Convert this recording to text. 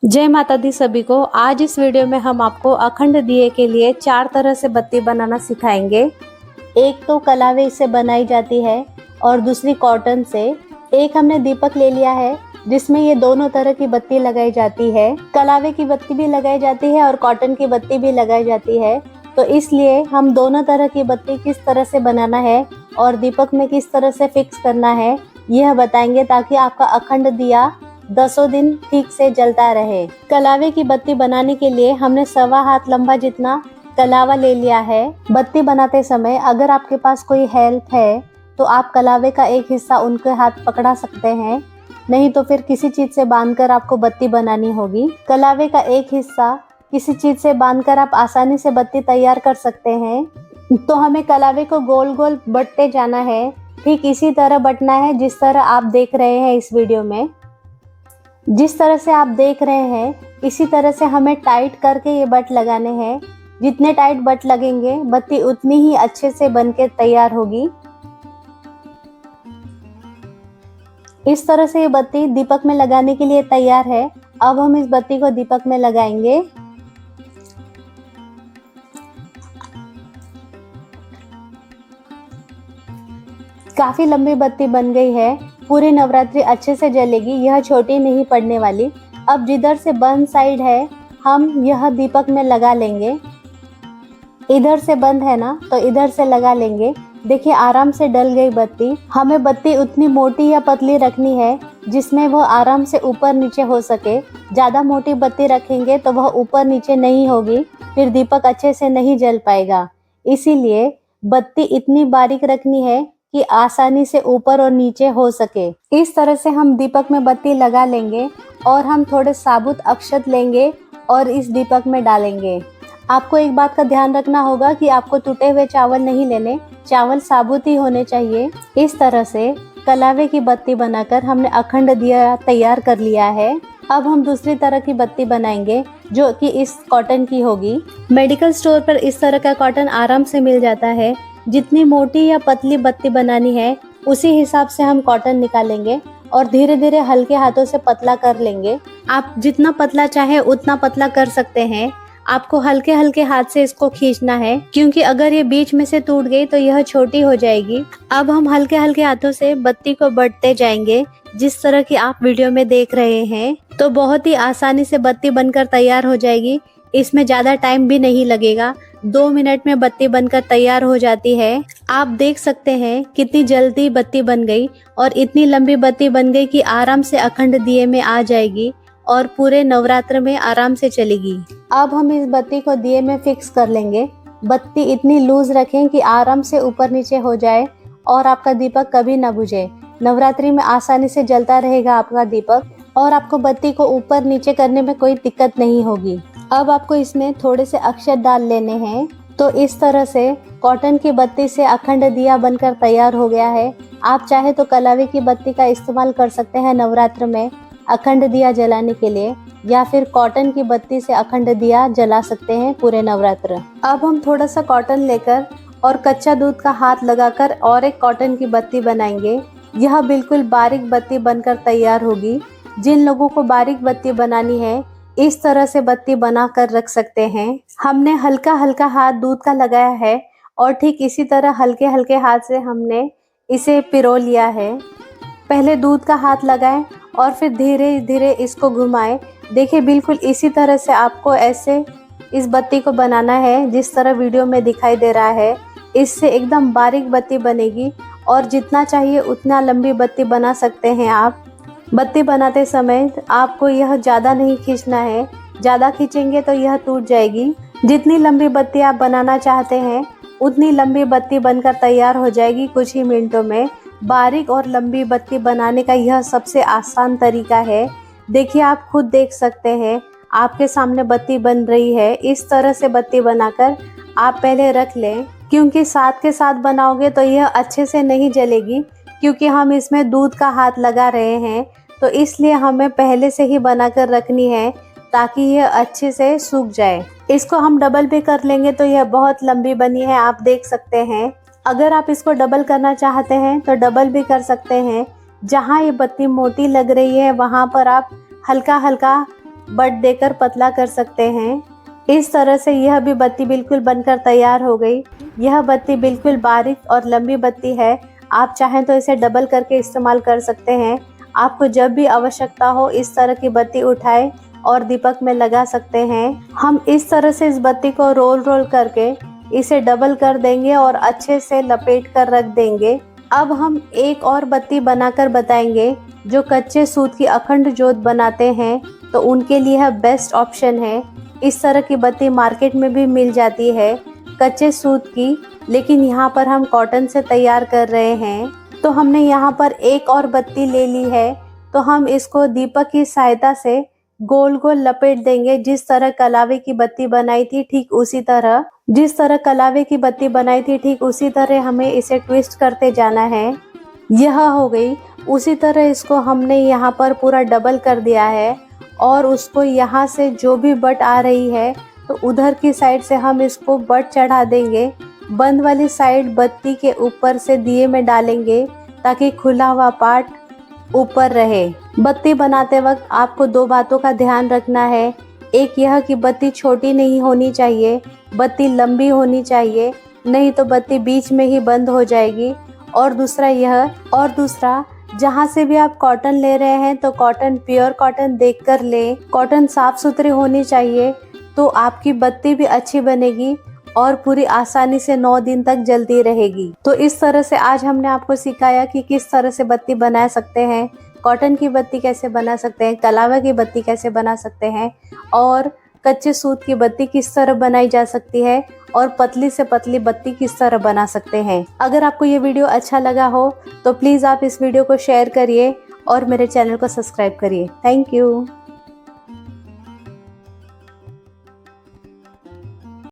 जय माता दी सभी को। आज इस वीडियो में हम आपको अखंड दिए के लिए 4 तरह से बत्ती बनाना सिखाएंगे। एक तो कलावे से बनाई जाती है और दूसरी कॉटन से। एक हमने दीपक ले लिया है जिसमें ये दोनों तरह की बत्ती लगाई जाती है। कलावे की बत्ती भी लगाई जाती है और कॉटन की बत्ती भी लगाई जाती है। तो इसलिए हम दोनों तरह की बत्ती किस तरह से बनाना है और दीपक में किस तरह से फिक्स करना है यह बताएंगे, ताकि आपका अखंड दिया 10 दिन ठीक से जलता रहे। कलावे की बत्ती बनाने के लिए हमने 1.25 हाथ लंबा जितना कलावा ले लिया है। बत्ती बनाते समय अगर आपके पास कोई हेल्प है तो आप कलावे का एक हिस्सा उनके हाथ पकड़ा सकते हैं, नहीं तो फिर किसी चीज से बांधकर आपको बत्ती बनानी होगी। कलावे का एक हिस्सा किसी चीज से बांधकर आप आसानी से बत्ती तैयार कर सकते हैं। तो हमें कलावे को गोल गोल बटते जाना है, ठीक इसी तरह बटना है जिस तरह आप देख रहे हैं इस वीडियो में। जिस तरह से आप देख रहे हैं इसी तरह से हमें टाइट करके ये बट लगाने हैं। जितने टाइट बट लगेंगे बत्ती उतनी ही अच्छे से बनके तैयार होगी। इस तरह से ये बत्ती दीपक में लगाने के लिए तैयार है। अब हम इस बत्ती को दीपक में लगाएंगे। काफी लंबी बत्ती बन गई है, पूरी नवरात्रि अच्छे से जलेगी, यह छोटी नहीं पड़ने वाली। अब जिधर से बंद साइड है हम यह दीपक में लगा लेंगे। इधर से बंद है ना, तो इधर से लगा लेंगे। देखिए आराम से डल गई बत्ती। हमें बत्ती उतनी मोटी या पतली रखनी है जिसमें वो आराम से ऊपर नीचे हो सके। ज़्यादा मोटी बत्ती रखेंगे तो वह ऊपर नीचे नहीं होगी, फिर दीपक अच्छे से नहीं जल पाएगा। इसीलिए बत्ती इतनी बारीक रखनी है कि आसानी से ऊपर और नीचे हो सके। इस तरह से हम दीपक में बत्ती लगा लेंगे और हम थोड़े साबुत अक्षत लेंगे और इस दीपक में डालेंगे। आपको एक बात का ध्यान रखना होगा कि आपको टूटे हुए चावल नहीं लेने, चावल साबुत ही होने चाहिए। इस तरह से कलावे की बत्ती बनाकर हमने अखंड दिया तैयार कर लिया है। अब हम दूसरी तरह की बत्ती बनाएंगे जो कि इस कॉटन की होगी। मेडिकल स्टोर पर इस तरह का कॉटन आराम से मिल जाता है। जितनी मोटी या पतली बत्ती बनानी है उसी हिसाब से हम कॉटन निकालेंगे और धीरे धीरे हल्के हाथों से पतला कर लेंगे। आप जितना पतला चाहे उतना पतला कर सकते हैं। आपको हल्के हल्के हाथ से इसको खींचना है, क्योंकि अगर ये बीच में से टूट गई तो यह छोटी हो जाएगी। अब हम हल्के हल्के हाथों से बत्ती को बढ़ते जाएंगे जिस तरह की आप वीडियो में देख रहे हैं। तो बहुत ही आसानी से बत्ती बनकर तैयार हो जाएगी। इसमें ज्यादा टाइम भी नहीं लगेगा, 2 मिनट में बत्ती बनकर तैयार हो जाती है। आप देख सकते हैं कितनी जल्दी बत्ती बन गई और इतनी लंबी बत्ती बन गई कि आराम से अखंड दिए में आ जाएगी और पूरे नवरात्र में आराम से चलेगी। अब हम इस बत्ती को दिए में फिक्स कर लेंगे। बत्ती इतनी लूज रखें कि आराम से ऊपर नीचे हो जाए और आपका दीपक कभी न बुझे। नवरात्रि में आसानी से जलता रहेगा आपका दीपक और आपको बत्ती को ऊपर नीचे करने में कोई दिक्कत नहीं होगी। अब आपको इसमें थोड़े से अक्षत डाल लेने हैं। तो इस तरह से कॉटन की बत्ती से अखंड दिया बनकर तैयार हो गया है। आप चाहे तो कलावे की बत्ती का इस्तेमाल कर सकते हैं नवरात्र में अखंड दिया जलाने के लिए, या फिर कॉटन की बत्ती से अखंड दिया जला सकते हैं पूरे नवरात्र। अब हम थोड़ा सा कॉटन लेकर और कच्चा दूध का हाथ लगाकर और एक कॉटन की बत्ती बनाएंगे। यह बिल्कुल बारीक बत्ती बनकर तैयार होगी। जिन लोगों को बारीक बत्ती बनानी है इस तरह से बत्ती बना कर रख सकते हैं। हमने हल्का हल्का हाथ दूध का लगाया है और ठीक इसी तरह हल्के हल्के हाथ से हमने इसे पिरो लिया है। पहले दूध का हाथ लगाएं और फिर धीरे धीरे इसको घुमाएं। देखिए बिल्कुल इसी तरह से आपको ऐसे इस बत्ती को बनाना है जिस तरह वीडियो में दिखाई दे रहा है। इससे एकदम बारीक बत्ती बनेगी और जितना चाहिए उतना लंबी बत्ती बना सकते हैं आप। बत्ती बनाते समय आपको यह ज़्यादा नहीं खींचना है, ज़्यादा खींचेंगे तो यह टूट जाएगी। जितनी लंबी बत्ती आप बनाना चाहते हैं उतनी लंबी बत्ती बनकर तैयार हो जाएगी कुछ ही मिनटों में। बारीक और लंबी बत्ती बनाने का यह सबसे आसान तरीका है। देखिए आप खुद देख सकते हैं आपके सामने बत्ती बन रही है। इस तरह से बत्ती बनाकर आप पहले रख लें, क्योंकि साथ के साथ बनाओगे तो यह अच्छे से नहीं जलेगी, क्योंकि हम इसमें दूध का हाथ लगा रहे हैं। तो इसलिए हमें पहले से ही बनाकर रखनी है ताकि यह अच्छे से सूख जाए। इसको हम डबल भी कर लेंगे तो यह बहुत लंबी बनी है, आप देख सकते हैं। अगर आप इसको डबल करना चाहते हैं तो डबल भी कर सकते हैं। जहाँ ये बत्ती मोटी लग रही है वहाँ पर आप हल्का हल्का बट देकर पतला कर सकते हैं। इस तरह से यह भी बत्ती बिल्कुल बनकर तैयार हो गई। यह बत्ती बिल्कुल बारीक और लंबी बत्ती है। आप चाहें तो इसे डबल करके इस्तेमाल कर सकते हैं। आपको जब भी आवश्यकता हो इस तरह की बत्ती उठाएं और दीपक में लगा सकते हैं। हम इस तरह से इस बत्ती को रोल करके इसे डबल कर देंगे और अच्छे से लपेट कर रख देंगे। अब हम एक और बत्ती बनाकर बताएंगे। जो कच्चे सूत की अखंड ज्योत बनाते हैं तो उनके लिए यह बेस्ट ऑप्शन है। इस तरह की बत्ती मार्केट में भी मिल जाती है कच्चे सूत की, लेकिन यहाँ पर हम कॉटन से तैयार कर रहे हैं। तो हमने यहाँ पर एक और बत्ती ले ली है, तो हम इसको दीपक की सहायता से गोल गोल लपेट देंगे। जिस तरह कलावे की बत्ती बनाई थी ठीक उसी तरह, जिस तरह कलावे की बत्ती बनाई थी ठीक उसी तरह हमें इसे ट्विस्ट करते जाना है। यह हो गई। उसी तरह इसको हमने यहाँ पर पूरा डबल कर दिया है और उसको यहाँ से जो भी बट आ रही है तो उधर की साइड से हम इसको बट चढ़ा देंगे। बंद वाली साइड बत्ती के ऊपर से दिए में डालेंगे ताकि खुला हुआ पार्ट ऊपर रहे। बत्ती बनाते वक्त आपको दो बातों का ध्यान रखना है। एक यह कि बत्ती छोटी नहीं होनी चाहिए, बत्ती लंबी होनी चाहिए, नहीं तो बत्ती बीच में ही बंद हो जाएगी। और दूसरा जहाँ से भी आप कॉटन ले रहे हैं तो कॉटन प्योर कॉटन देखकर लें। कॉटन साफ सुथरी होनी चाहिए तो आपकी बत्ती भी अच्छी बनेगी और पूरी आसानी से 9 दिन तक जलती रहेगी। तो इस तरह से आज हमने आपको सिखाया कि किस तरह से बत्ती बना सकते हैं, कॉटन की बत्ती कैसे बना सकते हैं, कलावा की बत्ती कैसे बना सकते हैं और कच्चे सूत की बत्ती किस तरह बनाई जा सकती है और पतली से पतली बत्ती किस तरह बना सकते हैं। अगर आपको ये वीडियो अच्छा लगा हो तो प्लीज़ आप इस वीडियो को शेयर करिए और मेरे चैनल को सब्सक्राइब करिए। Thank you.